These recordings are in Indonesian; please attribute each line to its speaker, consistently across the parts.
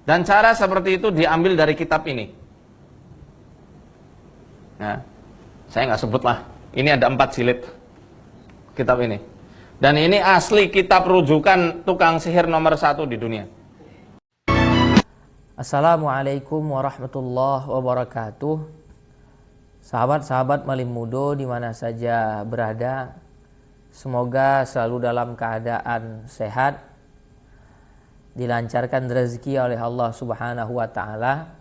Speaker 1: Dan cara seperti itu diambil dari kitab ini. Nah, saya nggak sebut lah. Ini ada 4 jilid kitab ini. Dan ini asli kitab rujukan tukang sihir nomor 1 di dunia.
Speaker 2: Assalamualaikum warahmatullahi wabarakatuh. Sahabat-sahabat Malim Mudo di mana saja berada, semoga selalu dalam keadaan sehat, dilancarkan rezeki oleh Allah Subhanahu wa taala.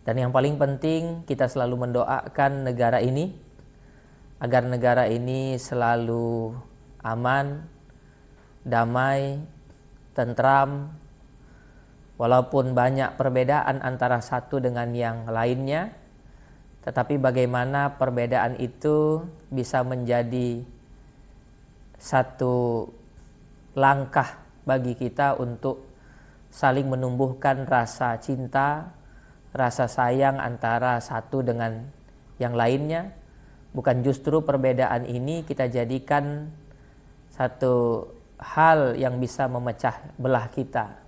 Speaker 2: Dan yang paling penting, kita selalu mendoakan negara ini agar negara ini selalu aman, damai, tentram. Walaupun banyak perbedaan antara satu dengan yang lainnya, tetapi bagaimana perbedaan itu bisa menjadi satu langkah bagi kita untuk saling menumbuhkan rasa cinta, rasa sayang antara satu dengan yang lainnya. Bukan justru perbedaan ini kita jadikan satu hal yang bisa memecah belah kita.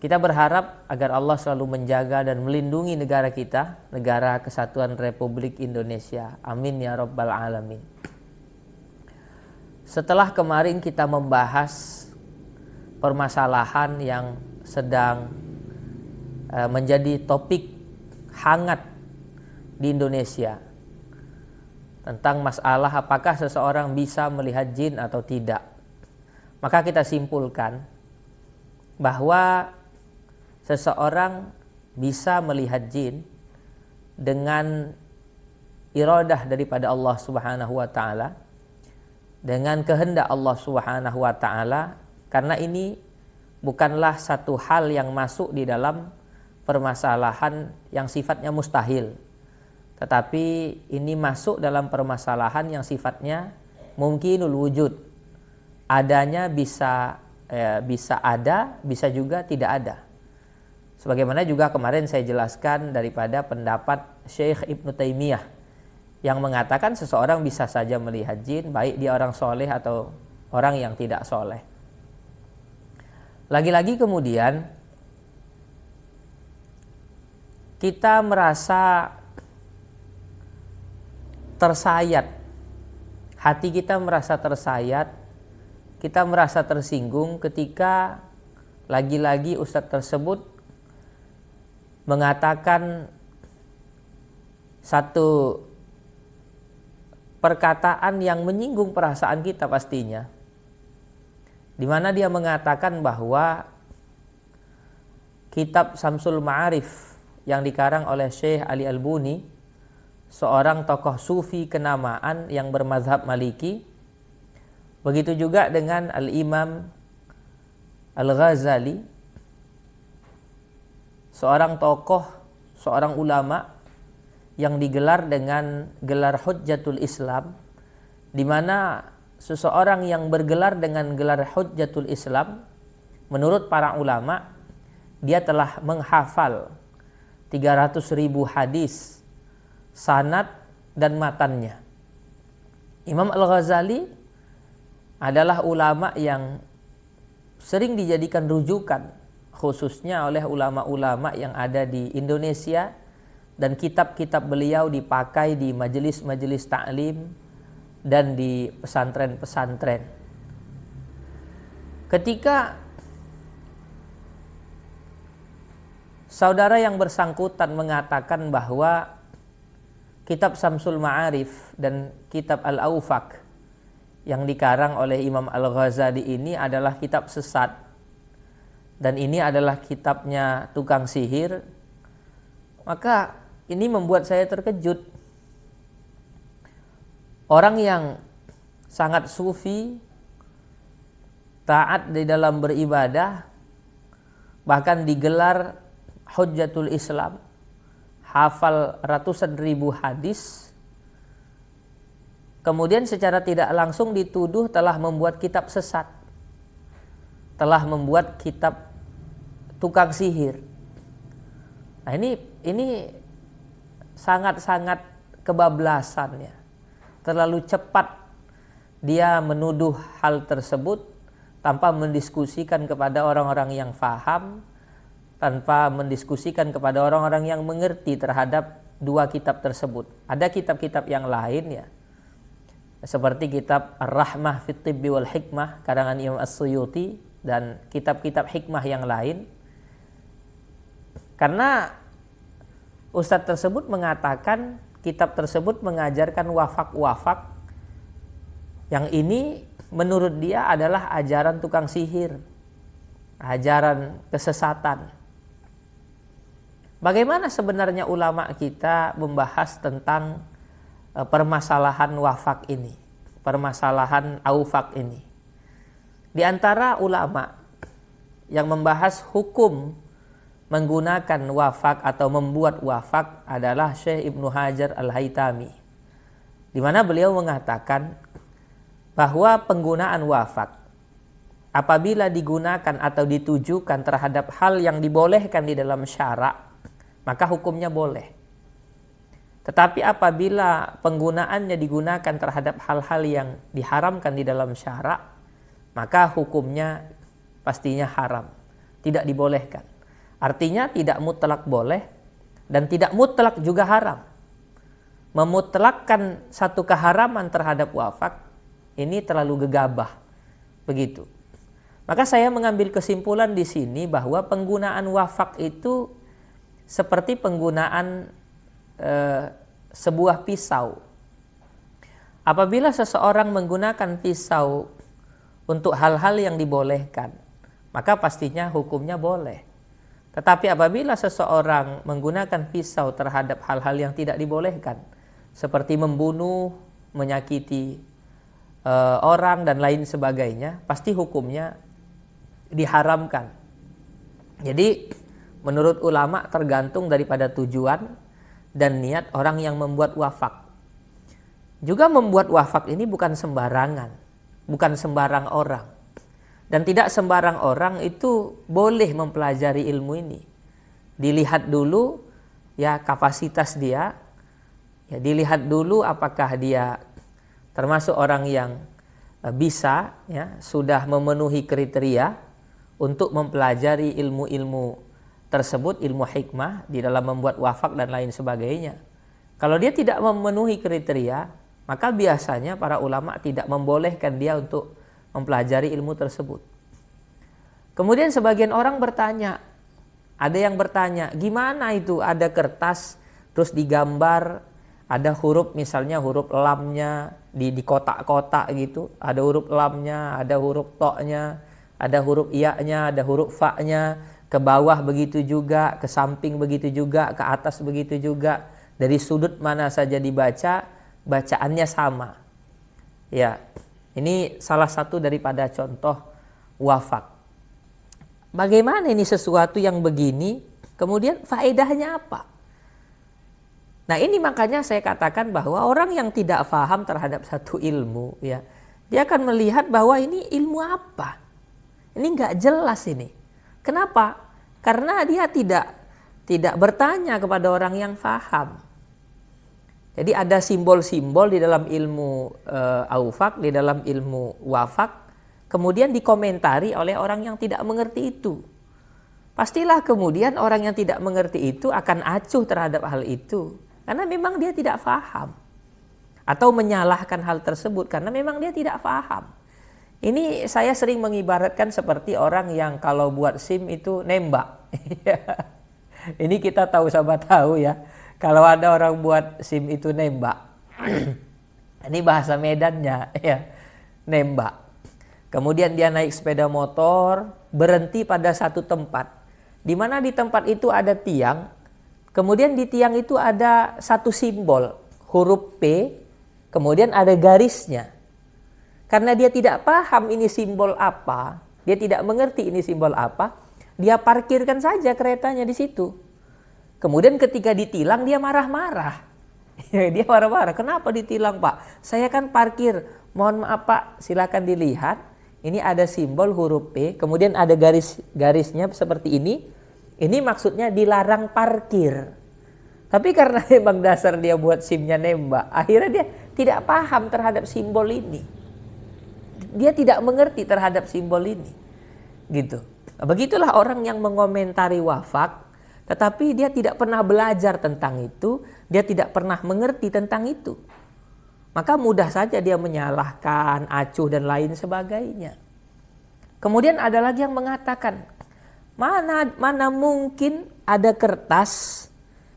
Speaker 2: Kita berharap agar Allah selalu menjaga dan melindungi negara kita, negara Kesatuan Republik Indonesia. Amin ya Rabbal Alamin. Setelah kemarin kita membahas permasalahan yang sedang menjadi topik hangat di Indonesia, tentang masalah apakah seseorang bisa melihat jin atau tidak, maka kita simpulkan bahwa seseorang bisa melihat jin dengan iradah daripada Allah Subhanahu wa taala, dengan kehendak Allah Subhanahu wa taala, karena ini bukanlah satu hal yang masuk di dalam permasalahan yang sifatnya mustahil, tetapi ini masuk dalam permasalahan yang sifatnya mungkinul wujud. Adanya bisa ada, bisa juga tidak ada. Sebagaimana juga kemarin saya jelaskan daripada pendapat Syekh Ibnu Taimiyah yang mengatakan seseorang bisa saja melihat jin, baik dia orang soleh atau orang yang tidak soleh. Lagi-lagi kemudian kita merasa tersayat, hati kita merasa tersayat, kita merasa tersinggung ketika lagi-lagi ustadz tersebut mengatakan satu perkataan yang menyinggung perasaan kita pastinya, di mana dia mengatakan bahwa kitab Syamsul Ma'arif yang dikarang oleh Syekh Ali Al-Buni, seorang tokoh sufi kenamaan yang bermazhab Maliki, begitu juga dengan Al-Imam Al-Ghazali, seorang tokoh, seorang ulama yang digelar dengan gelar Hujjatul Islam, di mana seseorang yang bergelar dengan gelar Hujjatul Islam, menurut para ulama, dia telah menghafal 300.000 hadis, sanad dan matannya. Imam Al-Ghazali adalah ulama yang sering dijadikan rujukan, khususnya oleh ulama-ulama yang ada di Indonesia, dan kitab-kitab beliau dipakai di majelis-majelis ta'lim dan di pesantren-pesantren. Ketika saudara yang bersangkutan mengatakan bahwa kitab Syamsul Ma'arif dan kitab Al-Awfaq yang dikarang oleh Imam Al-Ghazali ini adalah kitab sesat, dan ini adalah kitabnya tukang sihir, maka ini membuat saya terkejut. Orang yang sangat sufi, taat di dalam beribadah, bahkan digelar Hujjatul Islam, hafal ratusan ribu hadis, kemudian secara tidak langsung dituduh telah membuat kitab sesat, telah membuat kitab tukang sihir. Nah, ini sangat-sangat kebablasan ya. Terlalu cepat dia menuduh hal tersebut tanpa mendiskusikan kepada orang-orang yang faham, tanpa mendiskusikan kepada orang-orang yang mengerti terhadap dua kitab tersebut. Ada kitab-kitab yang lain ya, seperti kitab Ar-Rahmah fit Tibbi wal Hikmah karangan Imam As-Suyuti dan kitab-kitab hikmah yang lain. Karena ustadz tersebut mengatakan kitab tersebut mengajarkan wafak-wafak yang ini menurut dia adalah ajaran tukang sihir, ajaran kesesatan. Bagaimana sebenarnya ulama kita membahas tentang permasalahan wafak ini, permasalahan aufak ini? Di antara ulama yang membahas hukum menggunakan wafak atau membuat wafak adalah Syekh Ibnu Hajar Al-Haytami, di mana beliau mengatakan bahwa penggunaan wafak apabila digunakan atau ditujukan terhadap hal yang dibolehkan di dalam syarak, maka hukumnya boleh. Tetapi apabila penggunaannya digunakan terhadap hal-hal yang diharamkan di dalam syarak, maka hukumnya pastinya haram, tidak dibolehkan. Artinya tidak mutlak boleh dan tidak mutlak juga haram. Memutlakkan satu keharaman terhadap wafak ini terlalu gegabah, begitu. Maka saya mengambil kesimpulan di sini bahwa penggunaan wafak itu seperti penggunaan sebuah pisau. Apabila seseorang menggunakan pisau untuk hal-hal yang dibolehkan, maka pastinya hukumnya boleh. Tetapi apabila seseorang menggunakan pisau terhadap hal-hal yang tidak dibolehkan, seperti membunuh, menyakiti orang dan lain sebagainya, pasti hukumnya diharamkan. Jadi menurut ulama tergantung daripada tujuan dan niat orang yang membuat wafak. Juga membuat wafak ini bukan sembarangan, bukan sembarang orang. Dan tidak sembarang orang itu boleh mempelajari ilmu ini. Dilihat dulu ya kapasitas dia, ya dilihat dulu apakah dia termasuk orang yang bisa, ya sudah memenuhi kriteria untuk mempelajari ilmu-ilmu tersebut, ilmu hikmah di dalam membuat wafak dan lain sebagainya. Kalau dia tidak memenuhi kriteria, maka biasanya para ulama tidak membolehkan dia untuk mempelajari ilmu tersebut. Kemudian sebagian orang bertanya, ada yang bertanya, gimana itu ada kertas terus digambar, ada huruf misalnya huruf lamnya di kotak-kotak gitu, ada huruf lamnya, ada huruf toknya, ada huruf iya-nya, ada huruf fa-nya, ke bawah begitu juga, ke samping begitu juga, ke atas begitu juga, dari sudut mana saja dibaca, bacaannya sama. Ya, ini salah satu daripada contoh wafak. Bagaimana ini sesuatu yang begini, kemudian faedahnya apa? Nah ini makanya saya katakan bahwa orang yang tidak paham terhadap satu ilmu, ya, dia akan melihat bahwa ini ilmu apa? Ini nggak jelas ini. Kenapa? Karena dia tidak bertanya kepada orang yang paham. Jadi ada simbol-simbol di dalam ilmu aufak, di dalam ilmu wafak, kemudian dikomentari oleh orang yang tidak mengerti itu. Pastilah kemudian orang yang tidak mengerti itu akan acuh terhadap hal itu, karena memang dia tidak paham. Atau menyalahkan hal tersebut karena memang dia tidak paham. Ini saya sering mengibaratkan seperti orang yang kalau buat SIM itu nembak. Ini kita tahu sama tahu ya. Kalau ada orang buat SIM itu nembak. Ini bahasa Medannya ya. Nembak. Kemudian dia naik sepeda motor, berhenti pada satu tempat. Di mana di tempat itu ada tiang. Kemudian di tiang itu ada satu simbol, huruf P, kemudian ada garisnya. Karena dia tidak paham ini simbol apa, dia tidak mengerti ini simbol apa, dia parkirkan saja keretanya di situ. Kemudian ketika ditilang dia marah-marah. Dia marah-marah, kenapa ditilang Pak? Saya kan parkir, mohon maaf Pak, silakan dilihat. Ini ada simbol huruf P, kemudian ada garis-garisnya seperti ini. Ini maksudnya dilarang parkir. Tapi karena memang dasar dia buat SIM-nya nembak, akhirnya dia tidak paham terhadap simbol ini. dia tidak mengerti terhadap simbol ini. Gitu. Begitulah orang yang mengomentari wafak, tetapi dia tidak pernah belajar tentang itu, dia tidak pernah mengerti tentang itu. Maka mudah saja dia menyalahkan, acuh dan lain sebagainya. Kemudian ada lagi yang mengatakan, mana mungkin ada kertas,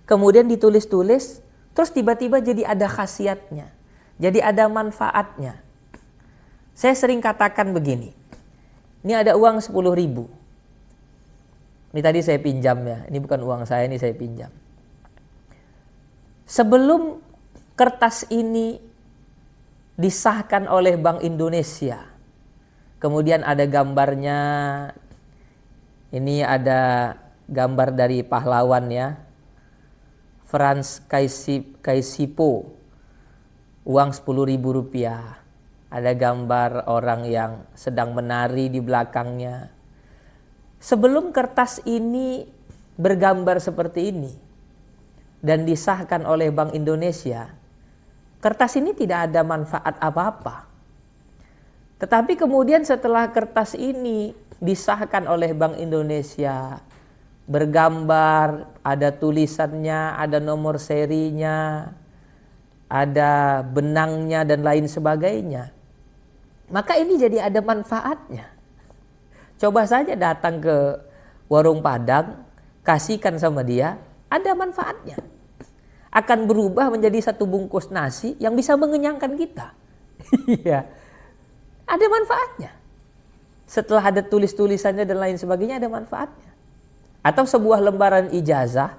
Speaker 2: kemudian ditulis-tulis, terus tiba-tiba jadi ada khasiatnya, jadi ada manfaatnya. Saya sering katakan begini, ini ada uang 10.000. Ini tadi saya pinjam ya, ini bukan uang saya, ini saya pinjam. Sebelum kertas ini disahkan oleh Bank Indonesia, kemudian ada gambarnya, ini ada gambar dari pahlawan ya, Franz Kaisipo, uang 10.000 rupiah. Ada gambar orang yang sedang menari di belakangnya. Sebelum kertas ini bergambar seperti ini dan disahkan oleh Bank Indonesia, kertas ini tidak ada manfaat apa-apa. Tetapi kemudian setelah kertas ini disahkan oleh Bank Indonesia, bergambar, ada tulisannya, ada nomor serinya, ada benangnya dan lain sebagainya, maka ini jadi ada manfaatnya. Coba saja datang ke warung Padang, kasihkan sama dia, ada manfaatnya. Akan berubah menjadi satu bungkus nasi yang bisa mengenyangkan kita. Iya, ada manfaatnya. Setelah ada tulis-tulisannya dan lain sebagainya, ada manfaatnya. Atau sebuah lembaran ijazah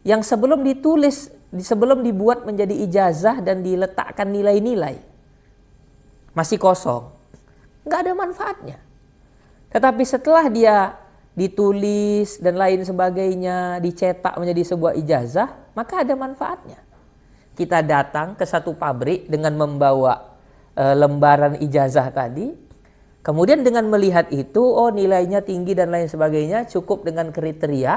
Speaker 2: yang sebelum ditulis, sebelum dibuat menjadi ijazah dan diletakkan nilai-nilai, masih kosong, nggak ada manfaatnya. Tetapi setelah dia ditulis dan lain sebagainya, dicetak menjadi sebuah ijazah, maka ada manfaatnya. Kita datang ke satu pabrik dengan membawa lembaran ijazah tadi, kemudian dengan melihat itu, oh nilainya tinggi dan lain sebagainya, cukup dengan kriteria,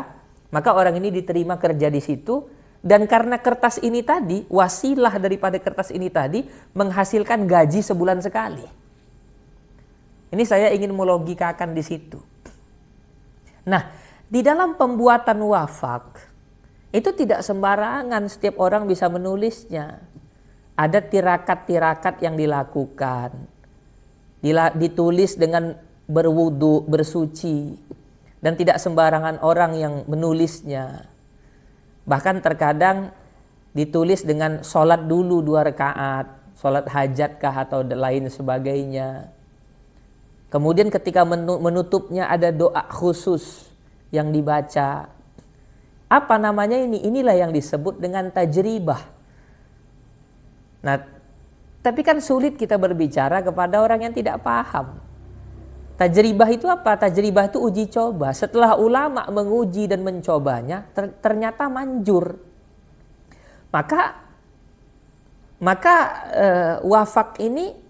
Speaker 2: maka orang ini diterima kerja di situ. Dan karena kertas ini tadi, wasilah daripada kertas ini tadi menghasilkan gaji sebulan sekali. Ini saya ingin melogikakan di situ. Nah, di dalam pembuatan wafak itu tidak sembarangan setiap orang bisa menulisnya. Ada tirakat-tirakat yang dilakukan, ditulis dengan berwudu, bersuci, dan tidak sembarangan orang yang menulisnya. Bahkan terkadang ditulis dengan sholat dulu 2 rakaat, sholat hajat kah atau lain sebagainya. Kemudian ketika menutupnya ada doa khusus yang dibaca. Apa namanya ini? Inilah yang disebut dengan tajribah. Nah, tapi kan sulit kita berbicara kepada orang yang tidak paham. Tajribah itu apa? Tajribah itu uji coba. Setelah ulama menguji dan mencobanya, ternyata manjur. Maka wafak ini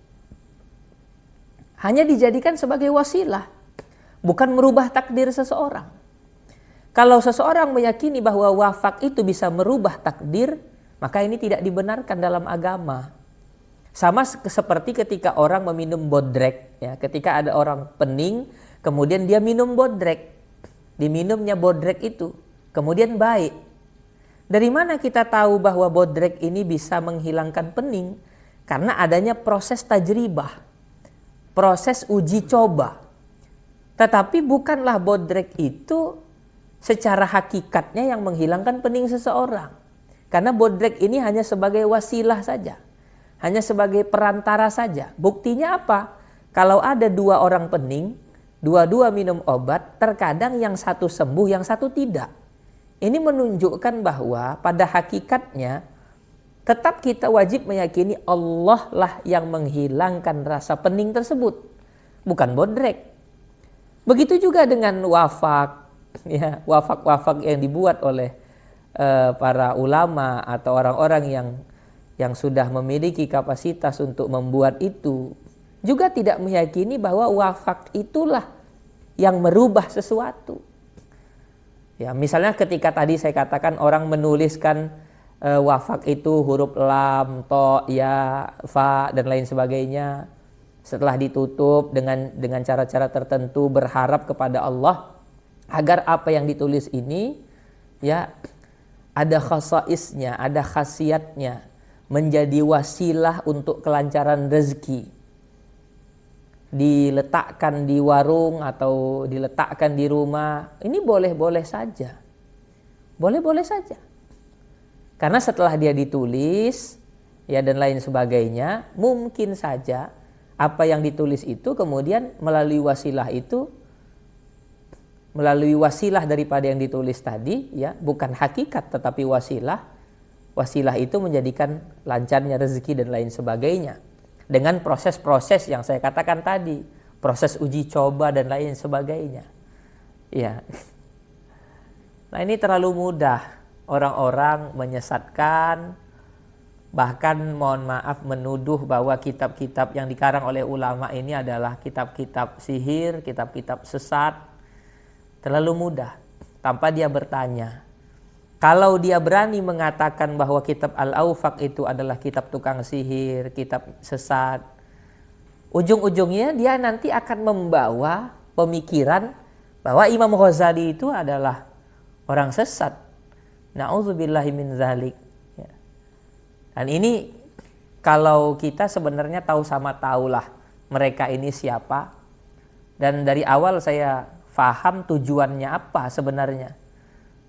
Speaker 2: hanya dijadikan sebagai wasilah, bukan merubah takdir seseorang. Kalau seseorang meyakini bahwa wafak itu bisa merubah takdir, maka ini tidak dibenarkan dalam agama. Sama seperti ketika orang meminum bodrek, ya, ketika ada orang pening, kemudian dia minum bodrek, diminumnya bodrek itu, kemudian baik. Dari mana kita tahu bahwa bodrek ini bisa menghilangkan pening? Karena adanya proses tajribah, proses uji coba. Tetapi bukanlah bodrek itu secara hakikatnya yang menghilangkan pening seseorang. Karena bodrek ini hanya sebagai wasilah saja, hanya sebagai perantara saja. Buktinya apa? Kalau ada 2 orang pening, dua-dua minum obat, terkadang yang satu sembuh, yang satu tidak. Ini menunjukkan bahwa pada hakikatnya tetap kita wajib meyakini Allah lah yang menghilangkan rasa pening tersebut, bukan bodrek. Begitu juga dengan wafak, ya, wafak-wafak yang dibuat oleh para ulama atau orang-orang yang sudah memiliki kapasitas untuk membuat itu, juga tidak meyakini bahwa wafak itulah yang merubah sesuatu. Ya, misalnya ketika tadi saya katakan orang menuliskan wafak itu huruf lam, to, ya, fa dan lain sebagainya. setelah ditutup dengan cara-cara tertentu, berharap kepada Allah agar apa yang ditulis ini ya ada khasaisnya, ada khasiatnya, menjadi wasilah untuk kelancaran rezeki. Diletakkan di warung atau diletakkan di rumah, ini boleh-boleh saja. Boleh-boleh saja. Karena setelah dia ditulis ya dan lain sebagainya, mungkin saja apa yang ditulis itu kemudian melalui wasilah daripada yang ditulis tadi ya, bukan hakikat tetapi wasilah itu menjadikan lancarnya rezeki dan lain sebagainya dengan proses-proses yang saya katakan tadi, proses uji coba dan lain sebagainya ya. Nah, ini terlalu mudah orang-orang menyesatkan, bahkan mohon maaf menuduh bahwa kitab-kitab yang dikarang oleh ulama ini adalah kitab-kitab sihir, kitab-kitab sesat. Terlalu mudah, tanpa dia bertanya. Kalau dia berani mengatakan bahwa kitab Al-Awfaq itu adalah kitab tukang sihir, kitab sesat, ujung-ujungnya dia nanti akan membawa pemikiran bahwa Imam Ghazali itu adalah orang sesat. Na'udzubillahi min dzalik. Ya. Dan ini kalau kita sebenarnya tahu sama tahulah mereka ini siapa. Dan dari awal saya paham tujuannya apa sebenarnya.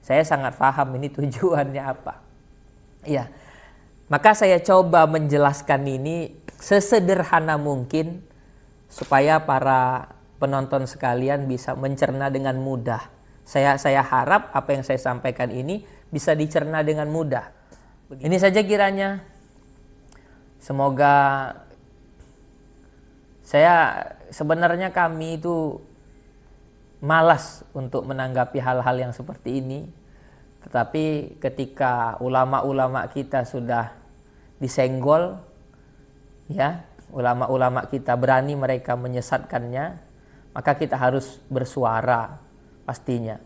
Speaker 2: Saya sangat paham ini tujuannya apa. Ya. Maka saya coba menjelaskan ini sesederhana mungkin supaya para penonton sekalian bisa mencerna dengan mudah. Saya harap apa yang saya sampaikan ini bisa dicerna dengan mudah. Ini saja kiranya. Semoga sebenarnya kami itu malas untuk menanggapi hal-hal yang seperti ini. Tetapi ketika ulama-ulama kita sudah disenggol, ya, ulama-ulama kita berani mereka menyesatkannya, maka kita harus bersuara pastinya.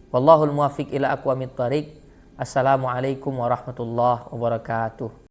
Speaker 2: Wallahul muwaffiq ila aqwamit thariq. Assalamualaikum warahmatullahi wabarakatuh.